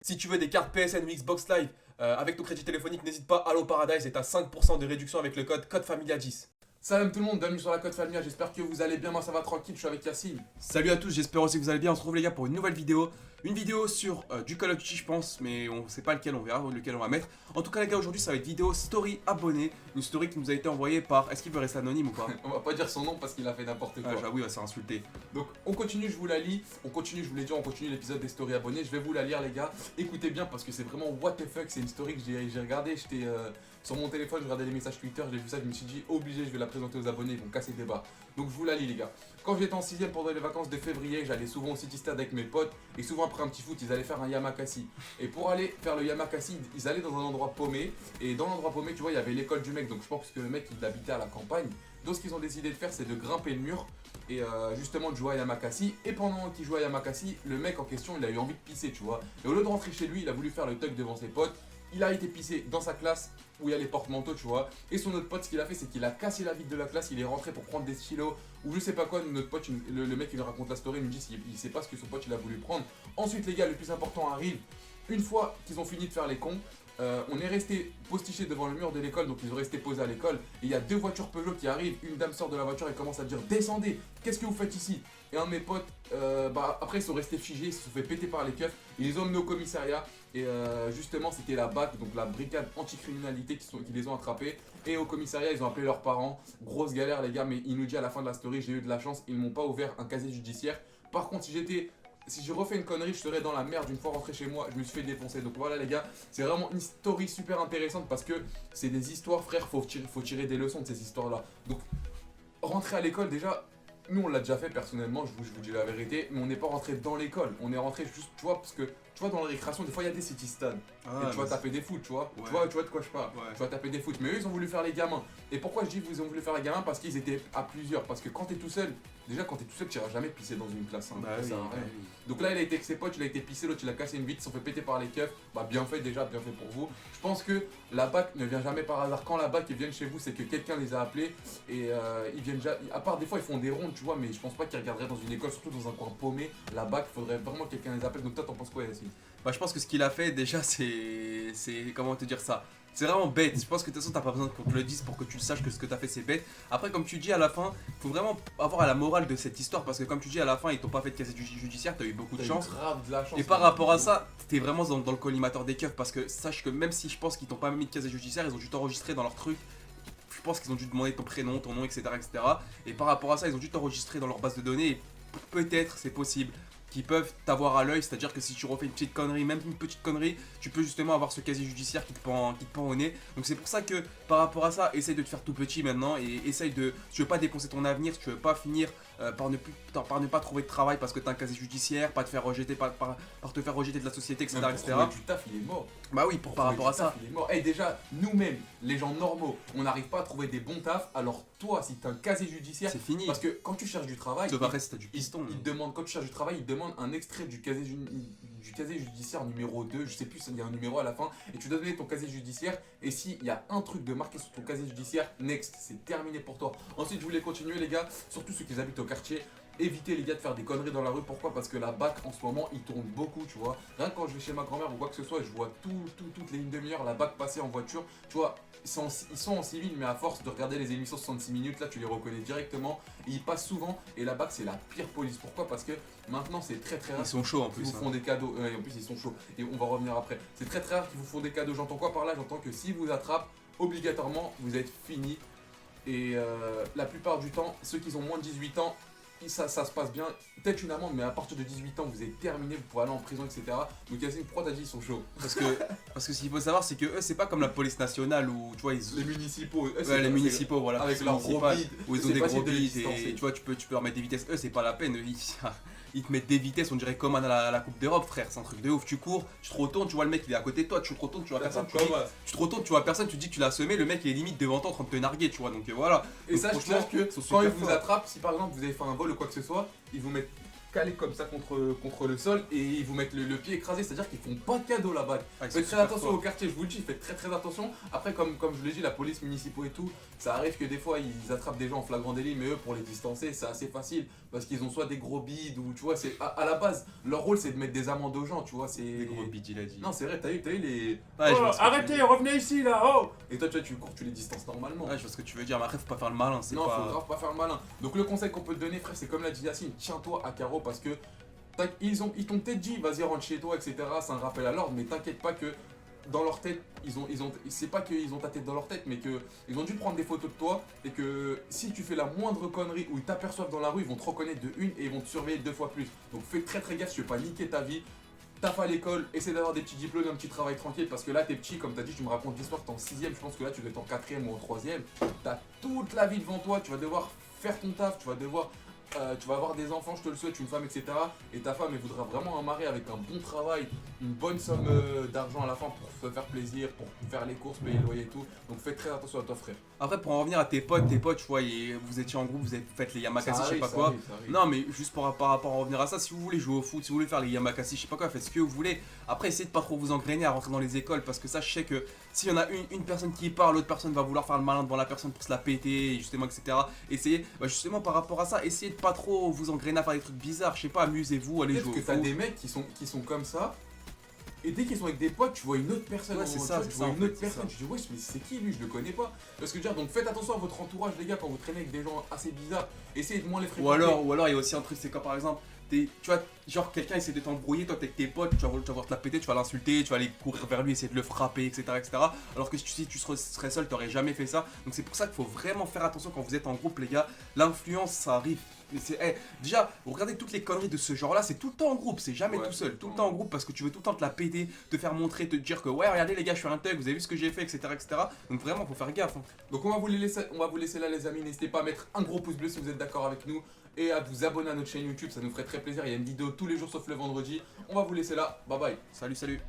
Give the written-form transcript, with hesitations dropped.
Si tu veux des cartes PSN ou Xbox Live avec ton crédit téléphonique, n'hésite pas, Allo Paradise et t'as 5% de réduction avec le code Familia10. Salam tout le monde, bienvenue sur la Code Famille, j'espère que vous allez bien, moi ça va tranquille, je suis avec Yacine. Salut à tous, j'espère aussi que vous allez bien. On se retrouve les gars pour une nouvelle vidéo. Une vidéo sur du Call of Duty je pense, mais on sait pas lequel, on verra lequel on va mettre. En tout cas les gars, aujourd'hui ça va être vidéo story abonné. Une story qui nous a été envoyée par... Est-ce qu'il peut rester anonyme ou pas? On va pas dire son nom parce qu'il a fait n'importe quoi. Ah j'avoue, il va se faire insulter. Donc on continue, je vous la lis, on continue, je vous l'ai dit, on continue l'épisode des stories abonnés, je vais vous la lire les gars. Écoutez bien parce que c'est vraiment what the fuck, c'est une story que j'ai regardé, j'étais sur mon téléphone, je regardais les messages Twitter, j'ai vu ça, je me suis dit obligé, je vais la présenter aux abonnés, ils vont casser le débat. Donc je vous la lis les gars. Quand j'étais en 6ème pendant les vacances de février, j'allais souvent au City Stade avec mes potes et souvent après un petit foot, ils allaient faire un Yamakasi. Et pour aller faire le Yamakasi, ils allaient dans un endroit paumé et dans l'endroit paumé, tu vois, il y avait l'école du mec, donc je pense que le mec il habitait à la campagne. Donc ce qu'ils ont décidé de faire, c'est de grimper le mur et justement de jouer à Yamakasi. Et pendant qu'il jouait à Yamakasi, le mec en question, il a eu envie de pisser, tu vois. Et au lieu de rentrer chez lui, il a voulu faire le tuck devant ses potes. Il a été pissé dans sa classe où il y a les porte-manteaux, tu vois. Et son autre pote, ce qu'il a fait, c'est qu'il a cassé la vitre de la classe. Il est rentré pour prendre des stylos ou je sais pas quoi. Notre pote, le mec, il raconte la story, il nous dit il sait pas ce que son pote il a voulu prendre. Ensuite, les gars, le plus important arrive. Une fois qu'ils ont fini de faire les cons, on est resté postiché devant le mur de l'école, donc ils ont resté posés à l'école. Et il y a deux voitures Peugeot qui arrivent, une dame sort de la voiture et commence à dire descendez, qu'est-ce que vous faites ici? Et un de mes potes, après ils sont restés figés, ils se sont fait péter par les keufs, ils les ont emmenés au commissariat. Et justement c'était la BAC, donc la brigade anticriminalité qui les ont attrapés. Et au commissariat ils ont appelé leurs parents, grosse galère les gars, mais il nous dit à la fin de la story j'ai eu de la chance, ils m'ont pas ouvert un casier judiciaire. Par contre si j'ai refait une connerie, je serais dans la merde une fois rentré chez moi, je me suis fait défoncer. Donc voilà les gars, c'est vraiment une story super intéressante parce que c'est des histoires, frère, faut tirer des leçons de ces histoires-là. Donc rentrer à l'école déjà, nous on l'a déjà fait personnellement, je vous dis la vérité, mais on n'est pas rentré dans l'école, on est rentré juste, tu vois, parce que tu vois dans la récréation, des fois il y a des city stades, et tu vas taper des foot, tu vois, Ouais. tu vois de quoi je parle, Ouais. tu vas taper des foot, mais eux ils ont voulu faire les gamins. Et pourquoi je dis qu'ils ont voulu faire les gamins? Parce qu'ils étaient à plusieurs, parce que quand t'es tout seul, déjà quand t'es tout seul, tu iras jamais pisser dans une classe, hein. Bah Ça oui, sert à bah rien. oui. Donc là il a été avec ses potes, il a été pissé, l'autre il a cassé une vitre, ils se sont fait péter par les keufs, bah bien fait déjà, bien fait pour vous. Je pense que la BAC ne vient jamais par hasard, quand la BAC ils viennent chez vous c'est que quelqu'un les a appelés et ils viennent déjà, à part des fois ils font des rondes tu vois, mais je pense pas qu'ils regarderaient dans une école, surtout dans un coin paumé, la BAC, faudrait vraiment que quelqu'un les appelle. Donc toi t'en penses quoi Yacine? Bah je pense que ce qu'il a fait déjà c'est comment te dire ça, c'est vraiment bête. Je pense que de toute façon t'as pas besoin qu'on te le dise pour que tu saches que ce que t'as fait c'est bête. Après comme tu dis à la fin, faut vraiment avoir à la morale de cette histoire parce que comme tu dis à la fin ils t'ont pas fait de casier judiciaire, t'as eu beaucoup de T'as eu chance. grave de la chance. Et par rapport à ça, t'es vraiment dans le collimateur des keufs parce que sache que même si je pense qu'ils t'ont pas mis de casier judiciaire, ils ont dû t'enregistrer dans leur truc. Je pense qu'ils ont dû demander ton prénom, ton nom, etc., etc. Et par rapport à ça, ils ont dû t'enregistrer dans leur base de données. Et peut-être, c'est possible, qu'ils peuvent t'avoir à l'œil. C'est-à-dire que si tu refais une petite connerie, même une petite connerie, tu peux justement avoir ce casier judiciaire qui te pend au nez. Donc c'est pour ça que par rapport à ça, essaye de te faire tout petit maintenant et essaye de... Si tu veux pas dépenser ton avenir, si tu veux pas finir par ne pas trouver de travail parce que t'as un casier judiciaire, pas te faire rejeter, par te faire rejeter de la société, etc. Même pour etc. trouver du taf il est mort. Bah oui, par rapport à ça. Il est mort. Et déjà, nous-mêmes, les gens normaux, on n'arrive pas à trouver des bons tafs. Alors toi, si t'as un casier judiciaire, C'est fini. parce que quand tu cherches du travail, Sauf après si t'as du il piston. te demande, quand tu cherches du travail, il te demande un extrait du casier judiciaire numéro 2, je sais plus, il y a un numéro à la fin, et tu dois donner ton casier judiciaire, et s'il y a un truc de marqué sur ton casier judiciaire, next, c'est terminé pour toi. Ensuite, je voulais continuer les gars, surtout ceux qui habitent au quartier. Évitez les gars de faire des conneries dans la rue, pourquoi? Parce que la BAC en ce moment il tourne beaucoup, tu vois. Rien que quand je vais chez ma grand-mère ou quoi que ce soit, je vois toutes les une demi-heure la BAC passer en voiture, tu vois. Ils sont en civil, mais à force de regarder les émissions 66 minutes, là tu les reconnais directement. Et ils passent souvent, et la BAC c'est la pire police. Pourquoi? Parce que maintenant c'est très rare. Ils sont chauds en Qu'ils plus. vous font des cadeaux, et en plus ils sont chauds, et on va revenir après. C'est très rare qu'ils vous font des cadeaux. J'entends quoi par là? J'entends que s'ils vous attrapent, obligatoirement vous êtes fini. Et la plupart du temps, ceux qui ont moins de 18 ans, ça se passe bien, peut-être une amende, mais à partir de 18 ans, vous êtes terminé, vous pourrez aller en prison, etc. Donc Yacine, pourquoi t'as dit ils sont chauds? Parce que ce qu'il faut savoir, c'est que eux, c'est pas comme la police nationale où tu vois, Les municipaux, eux, ouais, les municipaux, voilà, avec police leurs gros municipale, bides, où ils ont c'est des facile gros de les bides distancer. et tu vois, tu peux leur mettre des vitesses. Eux, c'est pas la peine. Ils te mettent des vitesses, on dirait comme à la Coupe d'Europe, frère. C'est un truc de ouf. Tu cours, tu te retournes, tu vois le mec il est à côté de toi, tu te retournes, tu vois personne, tu te retournes, tu vois personne, tu te dis que tu l'as semé, le mec il est limite devant toi en train de te narguer, tu vois. Donc voilà. Et Donc, ça, je franchement, pense que ils sont quand ils super vous forts. attrapent, si par exemple vous avez fait un vol ou quoi que ce soit, ils vous mettent calés comme ça contre le sol et ils vous mettent le pied écrasé, c'est-à-dire qu'ils font pas de cadeau là-bas. Ah, ils Faites sont très super attention forts. au quartier, je vous le dis, faites très attention. Après, comme je l'ai dit, la police municipale et tout, ça arrive que des fois ils attrapent des gens en flagrant délit, mais eux pour les distancer, c'est assez facile parce qu'ils ont soit des gros bides ou tu vois, c'est à la base, leur rôle c'est de mettre des amendes aux gens, tu vois, c'est. Des gros bidis, il a dit. Non, c'est vrai, t'as eu les. Ouais, je Oh, vois ce que tu veux arrêtez, dire. revenez ici là, oh. Et toi, tu vois, tu cours, tu les distances normalement. Ouais, je vois ce que tu veux dire, mais après, faut pas faire le malin, c'est Non, pas. faut grave pas faire le malin. Donc le conseil qu'on peut te donner, frère, c'est comme l'a dit Yacine, tiens-toi à carreau parce que ils t'ont peut-être dit, vas-y, rentre chez toi, etc. C'est un rappel à l'ordre, mais t'inquiète pas que dans leur tête, c'est pas qu'ils ont ta tête dans leur tête, mais qu'ils ont dû prendre des photos de toi et que si tu fais la moindre connerie ou ils t'aperçoivent dans la rue, ils vont te reconnaître de une et ils vont te surveiller 2 fois plus. Donc fais très gaffe, tu veux pas niquer ta vie. Tape à l'école, essaie d'avoir des petits diplômes, un petit travail tranquille parce que là t'es petit, comme t'as dit, tu me racontes l'histoire, t'es en 6ème, je pense que là tu dois être en 4ème ou en 3ème. T'as toute la vie devant toi, tu vas devoir faire ton taf, tu vas avoir des enfants, je te le souhaite, une femme, etc. Et ta femme, elle voudra vraiment un mari avec un bon travail, une bonne somme d'argent à la fin pour te faire plaisir, pour faire les courses, payer le loyer et tout. Donc fais très attention à toi, frère. Après, pour en revenir à tes potes, tu vois, vous étiez en groupe, vous avez fait les Yamakasi, Ça je sais pas arrive, quoi. ça arrive, ça arrive. Non, mais juste par rapport à en revenir à ça, si vous voulez jouer au foot, si vous voulez faire les Yamakasi, je sais pas quoi, faites ce que vous voulez. Après, essayez de pas trop vous engrainer à rentrer dans les écoles parce que ça, je sais que s'il y en a une personne qui parle, l'autre personne va vouloir faire le malin devant la personne pour se la péter, justement, etc. Essayez, justement, par rapport à ça, essayez de pas trop vous engrainer à faire des trucs bizarres, je sais pas, amusez-vous, allez Peut-être jouer que au t'as foot. des mecs qui sont comme ça. Et dès qu'ils sont avec des potes, tu vois une autre personne. Ouais, en- c'est tu ça, vois, c'est tu ça, vois en une fait, autre c'est personne. ça. Tu dis, wesh, mais c'est qui lui? Je le connais pas. Parce que dire, donc faites attention à votre entourage, les gars, quand vous traînez avec des gens assez bizarres. Essayez de moins les fréquenter. Ou alors il y a aussi un truc, c'est quand par exemple, tu vois, genre quelqu'un essaie de t'embrouiller, toi t'es avec tes potes, tu vas voir te la péter, tu vas l'insulter, tu vas aller courir vers lui, essayer de le frapper, etc. Alors que si tu serais seul, t'aurais jamais fait ça. Donc c'est pour ça qu'il faut vraiment faire attention quand vous êtes en groupe, les gars. L'influence, ça arrive. Mais déjà, vous regardez toutes les conneries de ce genre-là, c'est tout le temps en groupe, c'est jamais Ouais, tout seul, tout tout le le temps. temps en groupe parce que tu veux tout le temps te la péter, te faire montrer, te dire que ouais, regardez les gars, je suis un thug, vous avez vu ce que j'ai fait, etc. Donc vraiment, faut faire gaffe. Hein. Donc on va vous laisser là, les amis. N'hésitez pas à mettre un gros pouce bleu si vous êtes d'accord avec nous. Et à vous abonner à notre chaîne YouTube, ça nous ferait très plaisir. Il y a une vidéo tous les jours sauf le vendredi. On va vous laisser là. Bye bye. Salut.